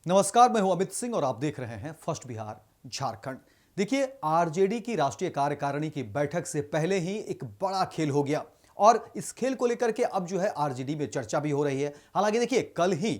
नमस्कार, मैं हूं अमित सिंह और आप देख रहे हैं फर्स्ट बिहार झारखंड। देखिए, आरजेडी की राष्ट्रीय कार्यकारिणी की बैठक से पहले ही एक बड़ा खेल हो गया और इस खेल को लेकर के अब जो है आरजेडी में चर्चा भी हो रही है। हालांकि देखिए, कल ही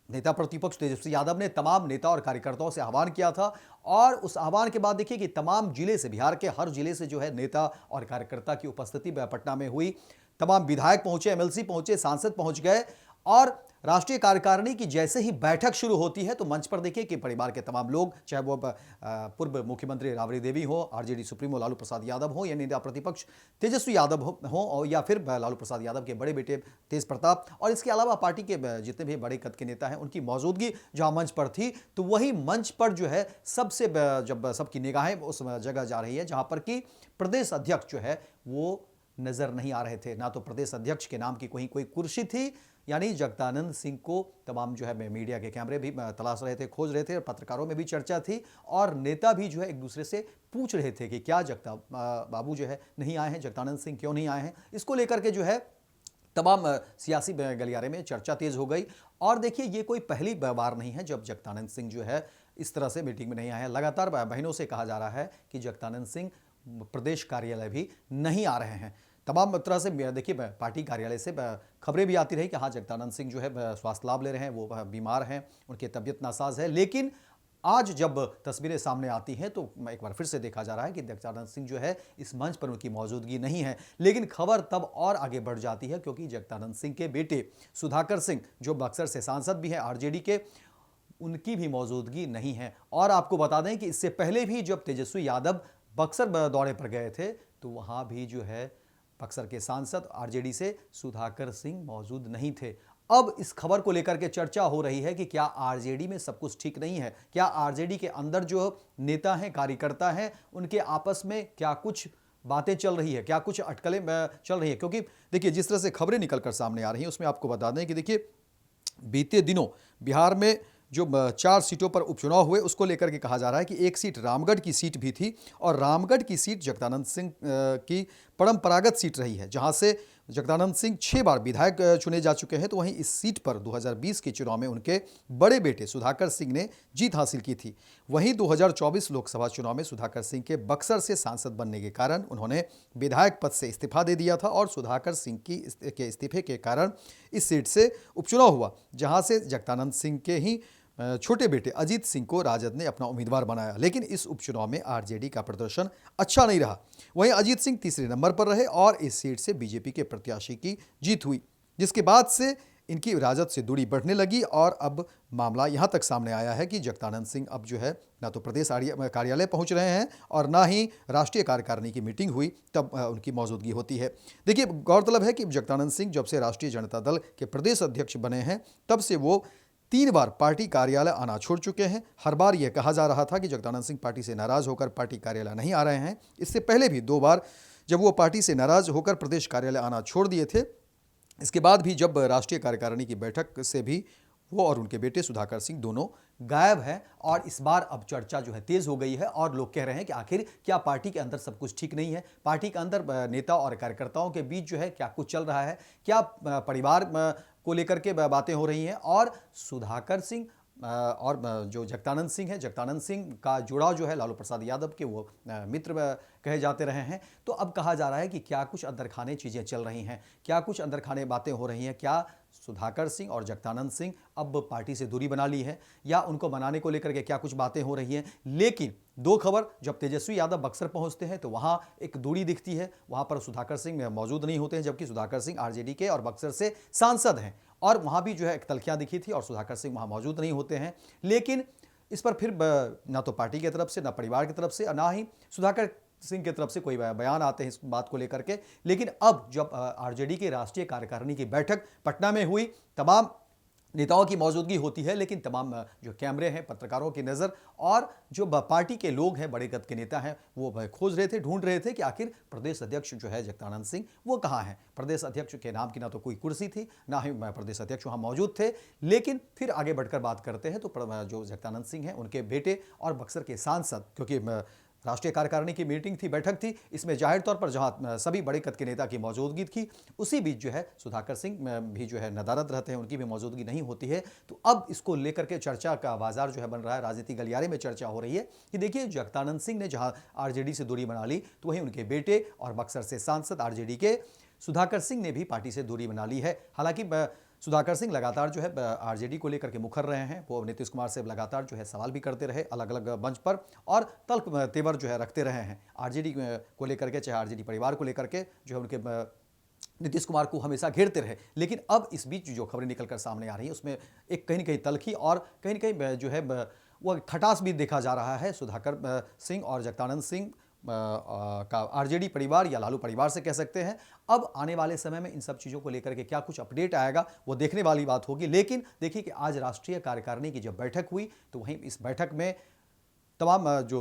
नेता प्रतिपक्ष तेजस्वी यादव ने तमाम नेता और कार्यकर्ताओं से आह्वान किया था और उस आह्वान के बाद देखिए कि तमाम जिले से, बिहार के हर जिले से जो है नेता और कार्यकर्ता की उपस्थिति पटना में हुई। तमाम विधायक पहुंचे, एमएलसी पहुंचे, सांसद पहुंच गए और राष्ट्रीय कार्यकारिणी की जैसे ही बैठक शुरू होती है तो मंच पर देखिए कि परिवार के तमाम लोग, चाहे वो पूर्व मुख्यमंत्री राबड़ी देवी हो, आरजेडी सुप्रीमो लालू प्रसाद यादव हो या नेता प्रतिपक्ष तेजस्वी यादव हो या फिर लालू प्रसाद यादव के बड़े बेटे तेज प्रताप, और इसके अलावा पार्टी के जितने भी बड़े कद के नेता हैं उनकी मौजूदगी जहां मंच पर थी, तो वही मंच पर जो है सबसे जब सबकी निगाहें उस जगह जा रही है जहां पर कि प्रदेश अध्यक्ष जो है वो नजर नहीं आ रहे थे। ना तो प्रदेश अध्यक्ष के नाम की कोई कुर्सी थी, यानी जगदानंद सिंह को तमाम जो है मीडिया के कैमरे भी तलाश रहे थे, खोज रहे थे, और पत्रकारों में भी चर्चा थी और नेता भी जो है एक दूसरे से पूछ रहे थे कि क्या जगता बाबू जो है नहीं आए हैं, जगदानंद सिंह क्यों नहीं आए हैं। इसको लेकर के जो है तमाम सियासी गलियारे में चर्चा तेज हो गई। और देखिए, ये कोई पहली बार नहीं है जब जगदानंद सिंह जो है इस तरह से मीटिंग में नहीं आए हैं। लगातार बहनों से कहा जा रहा है कि जगदानंद सिंह प्रदेश कार्यालय भी नहीं आ रहे हैं। तमाम तरह से देखिए पार्टी कार्यालय से खबरें भी आती रही कि हाँ, जगदानंद सिंह जो है स्वास्थ्य लाभ ले रहे हैं, वो बीमार हैं, उनकी तबीयत नासाज है। लेकिन आज जब तस्वीरें सामने आती हैं तो एक बार फिर से देखा जा रहा है कि जगदानंद सिंह जो है इस मंच पर उनकी मौजूदगी नहीं है। लेकिन खबर तब और आगे बढ़ जाती है क्योंकि जगदानंद सिंह के बेटे सुधाकर सिंह, जो बक्सर से सांसद भी हैं आरजेडी के, उनकी भी मौजूदगी नहीं है। और आपको बता दें कि इससे पहले भी जब तेजस्वी यादव बक्सर दौरे पर गए थे तो वहां भी जो है बक्सर के सांसद आरजेडी से सुधाकर सिंह मौजूद नहीं थे। अब इस खबर को लेकर के चर्चा हो रही है कि क्या आरजेडी में सब कुछ ठीक नहीं है, क्या आरजेडी के अंदर जो नेता हैं, कार्यकर्ता हैं, उनके आपस में क्या कुछ बातें चल रही है, क्या कुछ अटकलें चल रही है। क्योंकि देखिए, जिस तरह से खबरें निकलकर सामने आ रही हैं उसमें आपको बता दें कि देखिए, बीते दिनों बिहार में जो 4 सीटों पर उपचुनाव हुए उसको लेकर के कहा जा रहा है कि एक सीट रामगढ़ की सीट भी थी और रामगढ़ की सीट जगदानंद सिंह की परंपरागत सीट रही है, जहां से जगदानंद सिंह 6 बार विधायक चुने जा चुके हैं। तो वहीं इस सीट पर 2020 के चुनाव में उनके बड़े बेटे सुधाकर सिंह ने जीत हासिल की थी। वहीं 2024 लोकसभा चुनाव में सुधाकर सिंह के बक्सर से सांसद बनने के कारण उन्होंने विधायक पद से इस्तीफा दे दिया था और सुधाकर सिंह के इस्तीफे के कारण इस सीट से उपचुनाव हुआ, जहां से जगदानंद सिंह के ही छोटे बेटे अजीत सिंह को राजद ने अपना उम्मीदवार बनाया। लेकिन इस उपचुनाव में आरजेडी का प्रदर्शन अच्छा नहीं रहा। वहीं अजीत सिंह तीसरे नंबर पर रहे और इस सीट से बीजेपी के प्रत्याशी की जीत हुई, जिसके बाद से इनकी राजद से दूरी बढ़ने लगी और अब मामला यहां तक सामने आया है कि जगदानंद सिंह अब जो है ना तो प्रदेश कार्यालय पहुंच रहे हैं और ना ही राष्ट्रीय कार्यकारिणी की मीटिंग हुई तब उनकी मौजूदगी होती है। देखिए, गौरतलब है कि जगदानंद सिंह जब से राष्ट्रीय जनता दल के प्रदेश अध्यक्ष बने हैं तब से वो 3 बार पार्टी कार्यालय आना छोड़ चुके हैं। हर बार यह कहा जा रहा था कि जगदानंद सिंह पार्टी से नाराज होकर पार्टी कार्यालय नहीं आ रहे हैं। इससे पहले भी 2 बार जब वो पार्टी से नाराज होकर प्रदेश कार्यालय आना छोड़ दिए थे। इसके बाद भी जब राष्ट्रीय कार्यकारिणी की बैठक से भी वो और उनके बेटे सुधाकर सिंह दोनों गायब हैं। और इस बार अब चर्चा जो है तेज हो गई है और लोग कह रहे हैं कि आखिर क्या पार्टी के अंदर सब कुछ ठीक नहीं है, पार्टी के अंदर नेता और कार्यकर्ताओं के बीच जो है क्या कुछ चल रहा है, क्या परिवार को लेकर के बातें हो रही हैं। और सुधाकर सिंह और जो जगदानंद सिंह है, जगदानंद सिंह का जुड़ाव जो है लालू प्रसाद यादव के वो मित्र कहे जाते रहे हैं। तो अब कहा जा रहा है कि क्या कुछ अंदर खाने चीज़ें चल रही हैं, क्या कुछ अंदर खाने बातें हो रही हैं, क्या सुधाकर सिंह और जगदानंद सिंह अब पार्टी से दूरी बना ली है या उनको बनाने को लेकर के क्या कुछ बातें हो रही हैं। लेकिन 2 खबर, जब तेजस्वी यादव बक्सर पहुंचते हैं तो वहां एक दूरी दिखती है, वहां पर सुधाकर सिंह मौजूद नहीं होते हैं, जबकि सुधाकर सिंह आरजेडी के और बक्सर से सांसद हैं और वहां भी जो है एक तल्खियां दिखी थी और सुधाकर सिंह वहां मौजूद नहीं होते हैं। लेकिन इस पर फिर ना तो पार्टी की तरफ से, ना परिवार की तरफ से, ना ही सुधाकर सिंह की तरफ से कोई बयान आते हैं इस बात को लेकर के। लेकिन अब जब आरजेडी की राष्ट्रीय कार्यकारिणी की बैठक पटना में हुई, तमाम नेताओं की मौजूदगी होती है, लेकिन तमाम जो कैमरे हैं, पत्रकारों की नज़र और जो पार्टी के लोग हैं, बड़े कद के नेता हैं, वो खोज रहे थे, ढूंढ रहे थे कि आखिर प्रदेश अध्यक्ष जो है जगदानंद सिंह वो कहाँ हैं। प्रदेश अध्यक्ष के नाम की ना तो कोई कुर्सी थी, ना ही प्रदेश अध्यक्ष वहाँ मौजूद थे। लेकिन फिर आगे बढ़कर बात करते हैं तो जो जगदानंद सिंह हैं उनके बेटे और बक्सर के सांसद, क्योंकि राष्ट्रीय कार्यकारिणी की मीटिंग थी, बैठक थी। इसमें जाहिर तौर पर जहां सभी बड़े कद के नेता की मौजूदगी थी, उसी बीच जो है सुधाकर सिंह भी जो है नदारद रहते हैं, उनकी भी मौजूदगी नहीं होती है। तो अब इसको लेकर के चर्चा का बाजार जो है बन रहा है, राजनीतिक गलियारे में चर्चा हो रही है कि देखिए जगदानंद सिंह ने जहां आरजेडी से दूरी बना ली, तो वहीं उनके बेटे और बक्सर से सांसद आरजेडी के सुधाकर सिंह ने भी पार्टी से दूरी बना ली है। हालांकि सुधाकर सिंह लगातार जो है आरजेडी को लेकर के मुखर रहे हैं। वो नीतीश कुमार से लगातार जो है सवाल भी करते रहे अलग अलग मंच पर, और तल्ख तेवर जो है रखते रहे हैं आरजेडी को लेकर के, चाहे आरजेडी परिवार को लेकर के जो है उनके नीतीश कुमार को हमेशा घेरते रहे। लेकिन अब इस बीच जो खबरें निकलकर सामने आ रही हैं उसमें एक कहीं न कहीं तल्खी और कहीं न कहीं जो है वो खटास भी देखा जा रहा है। सुधाकर सिंह और जगदानंद सिंह का आरजेडी परिवार या लालू परिवार से कह सकते हैं। अब आने वाले समय में इन सब चीज़ों को लेकर के क्या कुछ अपडेट आएगा वो देखने वाली बात होगी। लेकिन देखिए कि आज राष्ट्रीय कार्यकारिणी की जब बैठक हुई, तो वहीं इस बैठक में तमाम जो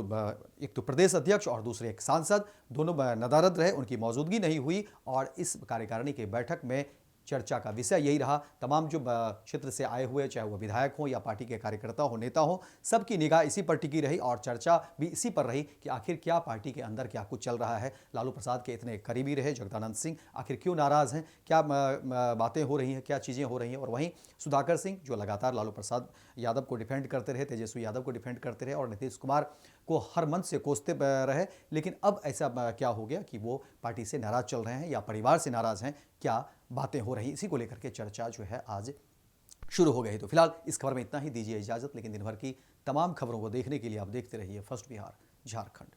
एक तो प्रदेश अध्यक्ष और दूसरे एक सांसद दोनों नदारद रहे, उनकी मौजूदगी नहीं हुई। और इस कार्यकारिणी की बैठक में चर्चा का विषय यही रहा। तमाम जो क्षेत्र से आए हुए, चाहे वो विधायक हों या पार्टी के कार्यकर्ता हो, नेता हो, सबकी निगाह इसी पर टिकी रही और चर्चा भी इसी पर रही कि आखिर क्या पार्टी के अंदर क्या कुछ चल रहा है। लालू प्रसाद के इतने करीबी रहे जगदानंद सिंह, आखिर क्यों नाराज़ हैं, क्या बातें हो रही हैं, क्या चीज़ें हो रही हैं। और वहीं सुधाकर सिंह जो लगातार लालू प्रसाद यादव को डिफेंड करते रहे, तेजस्वी यादव को डिफेंड करते रहे और नीतीश कुमार को हर मंच से कोसते रहे। लेकिन अब ऐसा क्या हो गया कि वो पार्टी से नाराज़ चल रहे हैं या परिवार से नाराज़ हैं, क्या बातें हो रही, इसी को लेकर के चर्चा जो है आज शुरू हो गई। तो फिलहाल इस खबर में इतना ही, दीजिए इजाजत। लेकिन दिन भर की तमाम खबरों को देखने के लिए आप देखते रहिए first Bihar Jharkhand.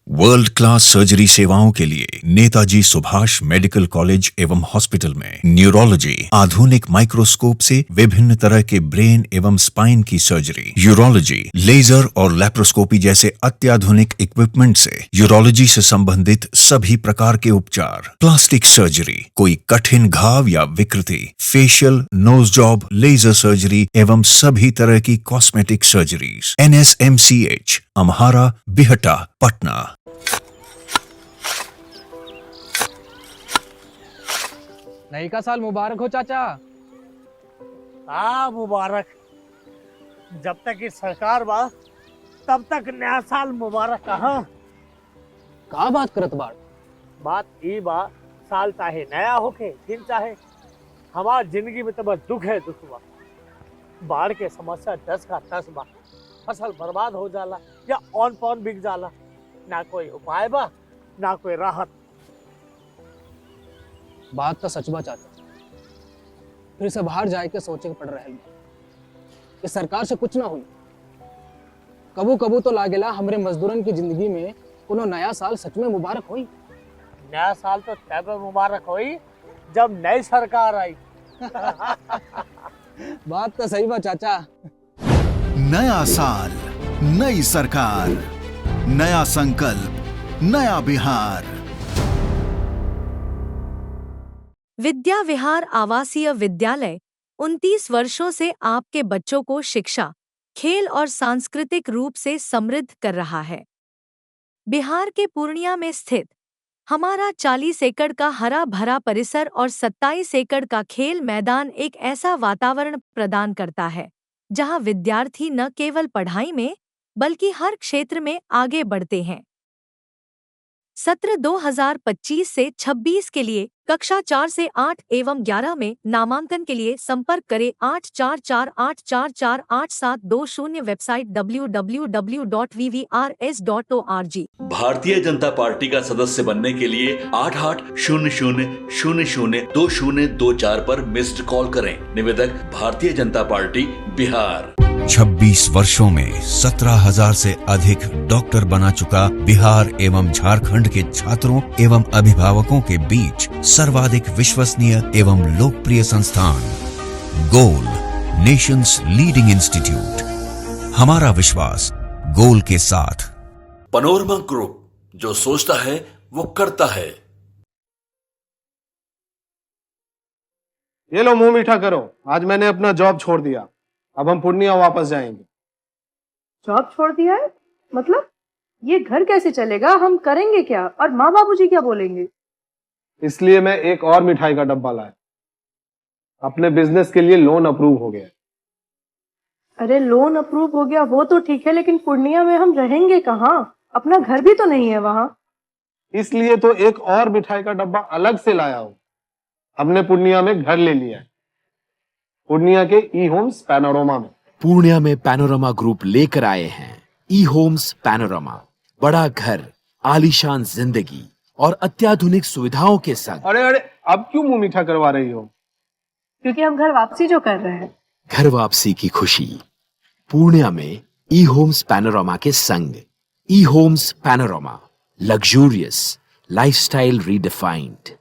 World class surgery सेवाओं के लिए नेताजी सुभाष मेडिकल कॉलेज एवं हॉस्पिटल में न्यूरोलॉजी, आधुनिक माइक्रोस्कोप से विभिन्न तरह के ब्रेन एवं स्पाइन की सर्जरी, यूरोलॉजी, लेजर और लैप्रोस्कोपी जैसे अत्याधुनिक इक्विपमेंट से यूरोलॉजी से संबंधित सभी प्रकार के उपचार, प्लास्टिक सर्जरी, कोई कठिन घाव या विकृति, facial, nose job, laser surgery एवं सभी तरह की cosmetic surgeries. NSMCH, Amhara, Bihta, Patna. नई का साल मुबारक हो चाचा। हाँ मुबारक। जब तक इस सरकार बा तब तक नया साल मुबारक कहाँ। का बात करत बाड़? बात ई बा, साल चाहे नया होके दिन चाहे, हमार जिंदगी में तो बस दुख है, दुख बा। बाढ़ के समस्या 10 का 10 बा। फसल बर्बाद हो जाला या ऑन पॉन बिक जाला, ना कोई उपाय बा ना कोई राहत। बात तो सच बा चाचा, फिर से बाहर जाए के सोचे के पड़ रहा है कि सरकार से कुछ ना हुई। कबू कबू तो लागेला हमरे मजदूरन की जिंदगी में कोनो नया साल सच में मुबारक हुई। नया साल तो तब मुबारक हुई जब नई सरकार आई। बात तो सही बा चाचा। नया साल, नई सरकार, नया संकल्प, नया बिहार। विद्या विहार आवासीय विद्यालय 29 वर्षों से आपके बच्चों को शिक्षा, खेल और सांस्कृतिक रूप से समृद्ध कर रहा है। बिहार के पूर्णिया में स्थित हमारा 40 एकड़ का हरा भरा परिसर और 27 एकड़ का खेल मैदान एक ऐसा वातावरण प्रदान करता है जहां विद्यार्थी न केवल पढ़ाई में बल्कि हर क्षेत्र में आगे बढ़ते हैं। सत्र 2025 से 26 के लिए कक्षा 4 से 8 एवं 11 में नामांकन के लिए संपर्क करें 8448448720। Website www.vvrs.org। Bharatiya Janata party का सदस्य बनने के लिए 8800002024 पर मिस्ड कॉल करें। निवेदक भारतीय जनता पार्टी बिहार। 26 वर्षों में 17,000 से अधिक डॉक्टर बना चुका बिहार एवं झारखंड के छात्रों एवं अभिभावकों के बीच सर्वाधिक विश्वसनीय एवं लोकप्रिय संस्थान गोल, नेशंस लीडिंग इंस्टीट्यूट। हमारा विश्वास गोल के साथ। पनोरमा ग्रुप, जो सोचता है वो करता है। ये लो मुंह मीठा करो, आज मैंने अपना जॉब छोड़ दिया। अब हम पूर्णिया वापस जाएंगे। जॉब छोड़ दिया है? मतलब ये घर कैसे चलेगा? हम करेंगे क्या? और माँ बाबूजी क्या बोलेंगे? इसलिए मैं एक और मिठाई का डब्बा लाया। अपने बिजनेस के लिए लोन अप्रूव हो गया। अरे लोन अप्रूव हो गया वो तो ठीक है, लेकिन पूर्णिया में हम रहेंगे कहाँ? अपना घर भी तो नहीं है वहां। इसलिए तो एक और मिठाई का डब्बा अलग से लाया हूं। हमने पूर्णिया में घर ले लिया है, पूर्णिया के ई होम्स पैनोरमा में। पूर्णिया में पैनोरमा ग्रुप लेकर आए हैं ई होम्स पैनोरमा। बड़ा घर, आलीशान जिंदगी और अत्याधुनिक सुविधाओं के संग। अरे अरे, अब क्यों मुंह मीठा करवा रही हो? क्योंकि हम घर वापसी जो कर रहे हैं। घर वापसी की खुशी पूर्णिया में ई होम्स पैनोरमा के संग। E homes panorama, luxurious lifestyle redefined.